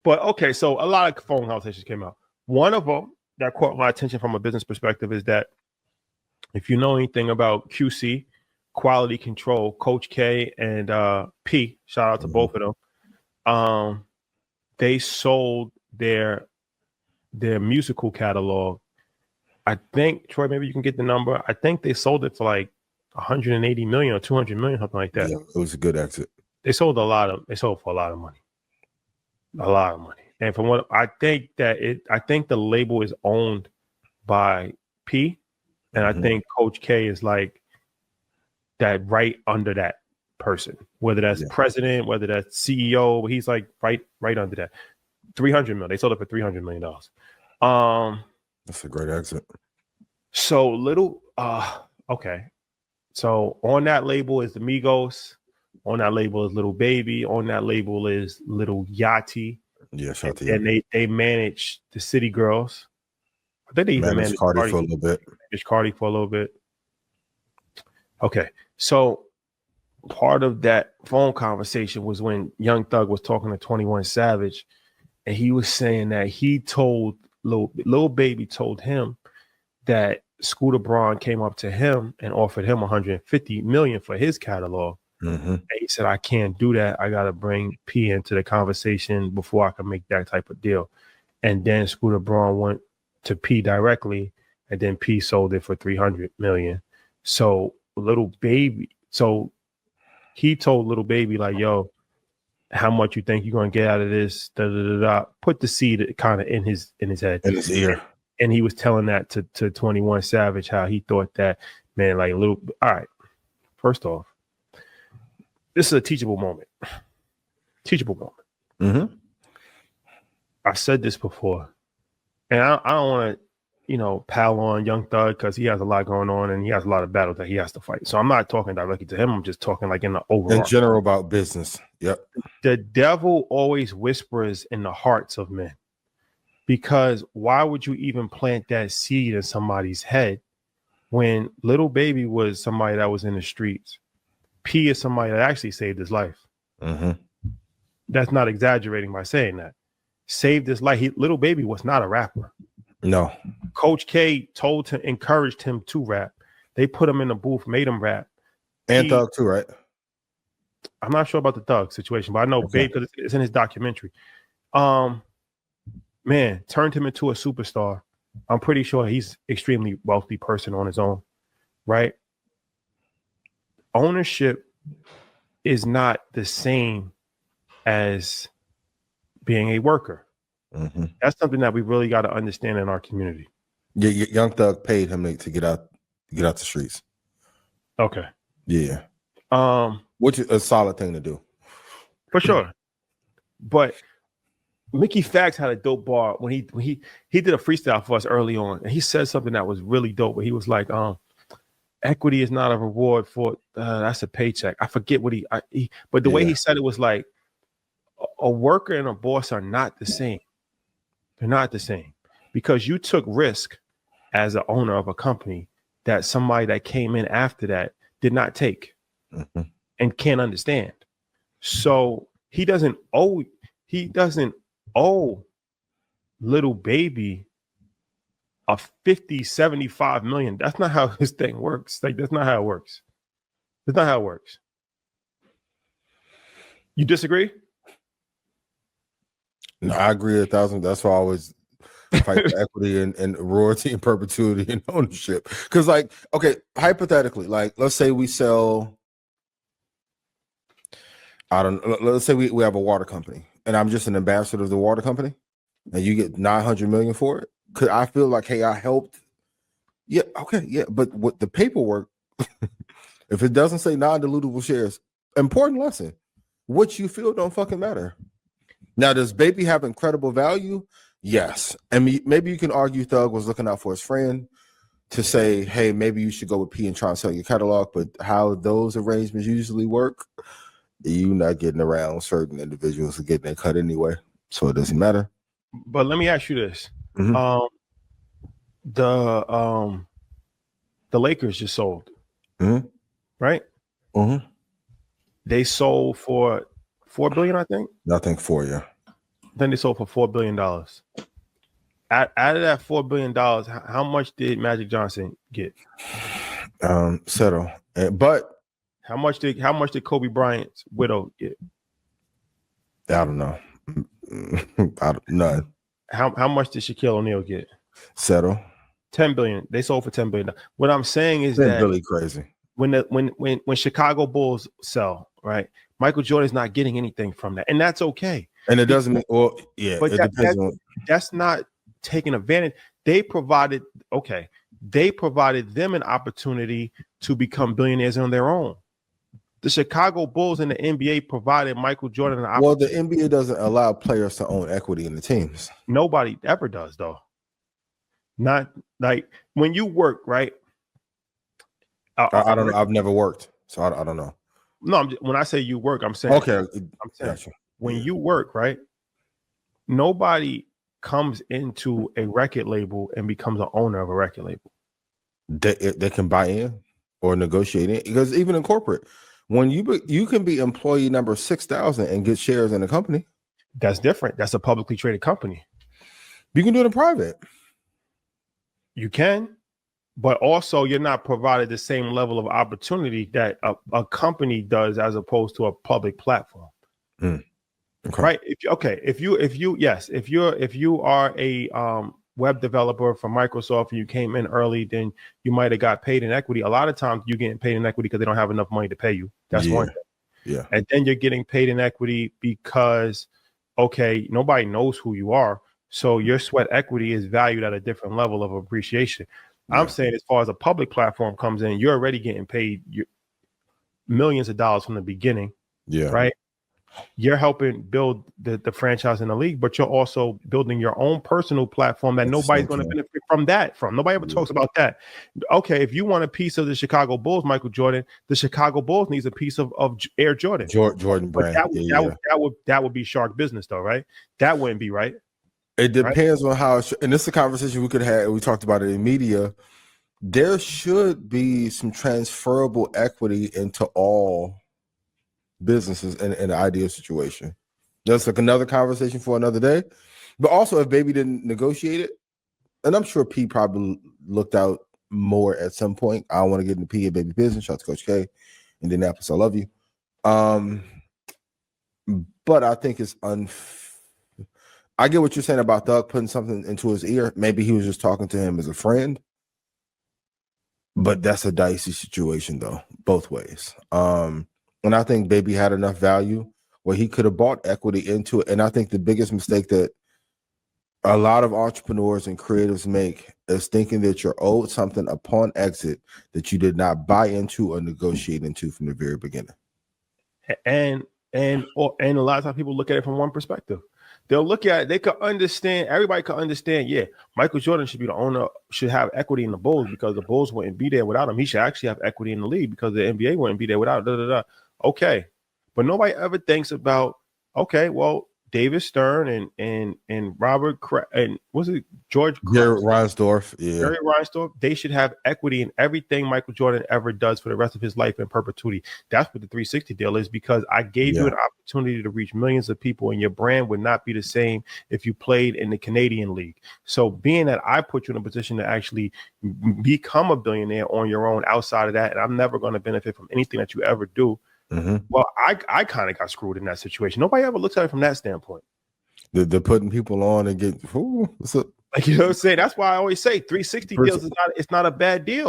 But okay, so a lot of phone conversations came out. One of them that caught my attention from a business perspective is that if you know anything about QC, quality control, Coach K and P, shout out to both of them. They sold their musical catalog. I think, Troy, maybe you can get the number. I think they sold it for like 180 million or 200 million, something like that. Yeah, it was a good exit. They sold for a lot of money. A lot of money. And from what I think the label is owned by P, and I think Coach K is like that right under that person, whether that's president, whether that's CEO, he's like right under that. 300 million. They sold it for $300 million. That's a great exit. So okay. So on that label is the Migos. On that label is Lil Baby. On that label is Lil Yachty. Yeah, shout out to and they manage the City Girls. I think they even managed Cardi for a little bit. Managed Cardi for a little bit. Okay, so part of that phone conversation was when Young Thug was talking to 21 Savage, and he was saying that he told Lil Baby told him that Scooter Braun came up to him and offered him 150 million for his catalog. And he said, I can't do that. I got to bring P into the conversation before I can make that type of deal. And then Scooter Braun went to P directly, and then P sold it for 300 million. So Lil Baby, so he told Lil Baby, like, yo, how much you think you're going to get out of this? Da, da, da, da. Put the seed kind of in his head. In his ear. And he was telling that to 21 Savage, how he thought that, man, like, all right, first off, this is a teachable moment. Teachable moment. I've said this before, and I don't want to, pile on Young Thug because he has a lot going on and he has a lot of battles that he has to fight. So I'm not talking directly to him. I'm just talking like in the overall. In general about business. Yep. The devil always whispers in the hearts of men, because why would you even plant that seed in somebody's head when Lil Baby was somebody that was in the streets? P is somebody that actually saved his life. That's not exaggerating by saying that. Saved his life. Lil Baby was not a rapper. No. Coach K encouraged him to rap. They put him in the booth, made him rap. And Thug too, right? I'm not sure about the Thug situation, but I know Babe, because it's in his documentary. Man, turned him into a superstar. I'm pretty sure he's extremely wealthy person on his own, right? Ownership is not the same as being a worker. That's something that we really got to understand in our community. Yeah, Young Thug paid him to get out the streets. Okay. Yeah. Which is a solid thing to do. For sure. But Mickey Fax had a dope bar when he did a freestyle for us early on, and he said something that was really dope. But he was like, equity is not a reward for that's a paycheck. I forget what but the way he said it was like a worker and a boss are not the same. They're not the same, because you took risk as an owner of a company that somebody that came in after that did not take and can't understand. So he doesn't owe Lil Baby a 50, 75 million. That's not how this thing works. Like, that's not how it works. That's not how it works. You disagree? No, I agree 1,000. That's why I always fight for equity and royalty and perpetuity and ownership. Because, like, okay, hypothetically, like, let's say we sell, let's say we have a water company and I'm just an ambassador of the water company and you get 900 million for it. Could I feel like, hey, I helped? Yeah, okay, yeah. But what the paperwork, if it doesn't say non-dilutable shares, important lesson, what you feel don't fucking matter. Now, does Baby have incredible value? Yes. And maybe you can argue Thug was looking out for his friend to say, hey, maybe you should go with P and try and sell your catalog. But how those arrangements usually work, you're not getting around certain individuals who get their cut anyway. So it doesn't matter. But let me ask you this. The Lakers just sold, right? They sold for $4 billion, I think. I think 4, yeah. Then they sold for $4 billion. Out of that $4 billion, how much did Magic Johnson get? Settle. But how much did Kobe Bryant's widow get? I don't know. None. How much did Shaquille O'Neal get? Settle. 10 billion. They sold for 10 billion. What I'm saying is That's that really crazy. When Chicago Bulls sell, right? Michael Jordan's not getting anything from that, and that's okay. And it doesn't mean, well, yeah, but it depends on. That's not taking advantage. They provided them an opportunity to become billionaires on their own. The Chicago Bulls and the NBA provided Michael Jordan an opportunity. Well, the NBA doesn't allow players to own equity in the teams. Nobody ever does, though. Not like when you work, right? I don't know. I've never worked, so I don't know. No, when I say you work, I'm saying Gotcha. When you work, right? Nobody comes into a record label and becomes an owner of a record label. They can buy in or negotiate in, because even in corporate, when you can be employee number 6,000 and get shares in a company. That's different. That's a publicly traded company. You can do it in private. You can, but also you're not provided the same level of opportunity that a company does as opposed to a public platform. Okay. Right? If you are a web developer for Microsoft and you came in early, then you might have got paid in equity. A lot of times you're getting paid in equity because they don't have enough money to pay you. That's one thing. Yeah. And then you're getting paid in equity because, nobody knows who you are. So your sweat equity is valued at a different level of appreciation. Yeah. I'm saying as far as a public platform comes in, you're already getting paid millions of dollars from the beginning. Yeah. Right. You're helping build the franchise in the league, but you're also building your own personal platform that nobody's going to benefit from that. Nobody ever talks about that. Okay, if you want a piece of the Chicago Bulls, Michael Jordan, the Chicago Bulls needs a piece of Air Jordan. Jordan brand. That would be shark business, though, right? That wouldn't be right. It depends on how. And this is a conversation we could have. We talked about it in media. There should be some transferable equity into all businesses in an ideal situation. That's like another conversation for another day. But also, if Baby didn't negotiate it, and I'm sure P probably looked out more at some point. I don't want to get into P and Baby business. Shout out to Coach K, Indianapolis. I love you. But I think it's I get what you're saying about Thug putting something into his ear. Maybe he was just talking to him as a friend. But that's a dicey situation, though, both ways. And I think Baby had enough value where he could have bought equity into it. And I think the biggest mistake that a lot of entrepreneurs and creatives make is thinking that you're owed something upon exit that you did not buy into or negotiate into from the very beginning. And a lot of times people look at it from one perspective. They'll look at it, they could understand, everybody could understand, yeah, Michael Jordan should be the owner, should have equity in the Bulls because the Bulls wouldn't be there without him. He should actually have equity in the league because the NBA wouldn't be there without him. Okay. But nobody ever thinks about, okay, well, David Stern and Robert and was it George Jerry Reinsdorf? Yeah. Jerry Reinsdorf, they should have equity in everything Michael Jordan ever does for the rest of his life in perpetuity. That's what the 360 deal is, because I gave you an opportunity to reach millions of people, and your brand would not be the same if you played in the Canadian League. So being that I put you in a position to actually become a billionaire on your own outside of that, and I'm never going to benefit from anything that you ever do. Mm-hmm. Well, I kind of got screwed in that situation. Nobody ever looks at it from that standpoint. They're putting people on and get what's up? Like, you know what I'm saying? That's why I always say 360 deals it's not a bad deal.